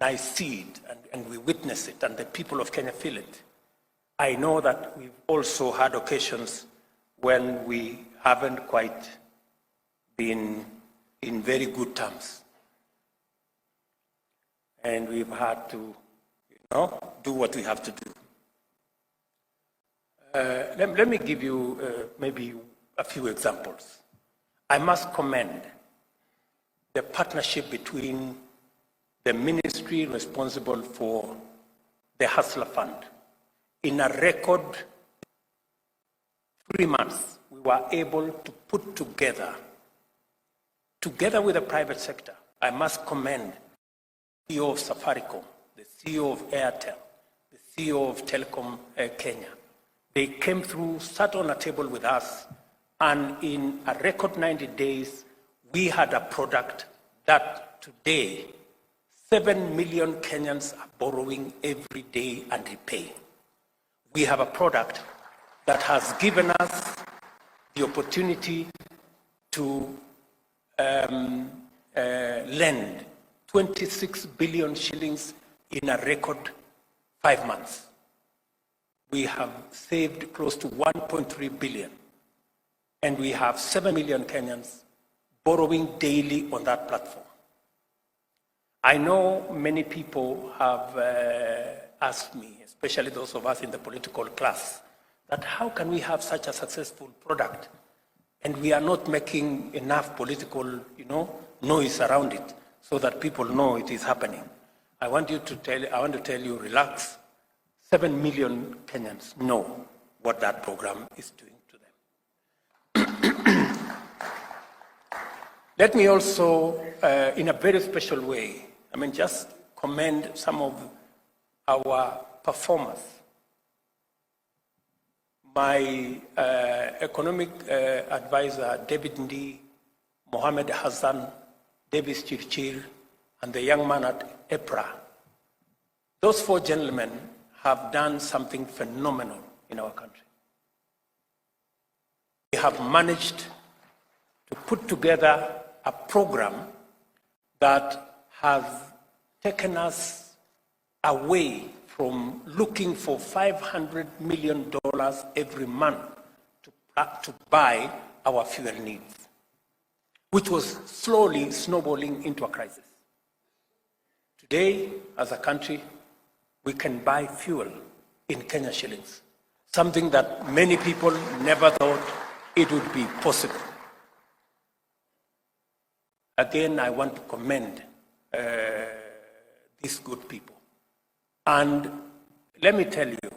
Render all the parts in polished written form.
and I see it, and we witness it, and the people of Kenya feel it. I know that we've also had occasions when we haven't quite been in very good terms. And we've had to, do what we have to do. Let me give you maybe a few examples. I must commend the partnership between the ministry responsible for the Hustler Fund. In a record 3 months, we were able to put together with the private sector. I must commend the CEO of Safaricom, the CEO of Airtel, the CEO of Telecom Kenya. They came through, sat on a table with us, and in a record 90 days, we had a product that today 7 million Kenyans are borrowing every day and repaying. We have a product that has given us the opportunity to lend 26 billion shillings in a record 5 months. We have saved close to 1.3 billion, and we have 7 million Kenyans borrowing daily on that platform. I know many people have asked me, especially those of us in the political class, that how can we have such a successful product and we are not making enough political, noise around it so that people know it is happening. I want to tell you, relax. 7 million Kenyans know what that program is doing to them. Let me also, in a very special way, just commend some of our performers. My economic advisor, David Ndi, Mohammed Hassan, Davis Chirchir, and the young man at EPRA, those 4 gentlemen have done something phenomenal in our country. They have managed to put together a program that has taken us away from looking for $500 million every month to buy our fuel needs, which was slowly snowballing into a crisis. Today, as a country, we can buy fuel in Kenya shillings, something that many people never thought it would be possible. Again, I want to commend these good people. And let me tell you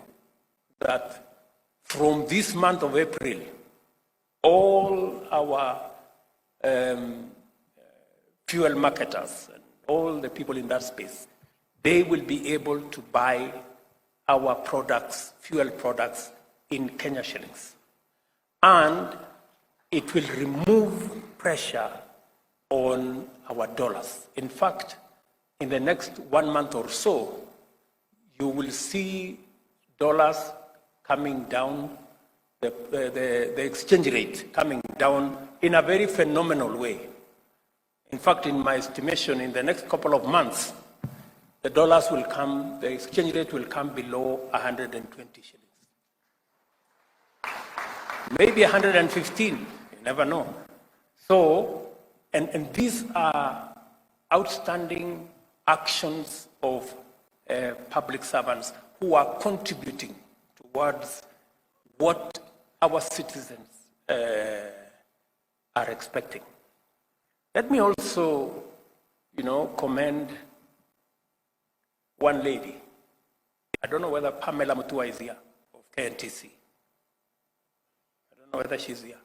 that from this month of April, all our fuel marketers and all the people in that space, they will be able to buy our products, fuel products, in Kenya shillings. And it will remove pressure on our dollars. In fact, in the next 1 month or so, you will see dollars coming down, the exchange rate coming down in a very phenomenal way. In fact, in my estimation, in the next couple of months, the exchange rate will come below 120 shillings. Maybe 115, you never know. So, and these are outstanding actions of public servants who are contributing towards what our citizens are expecting. Let me also, commend one lady. I don't know whether Pamela Mutua is here, of KNTC. I don't know whether she's here.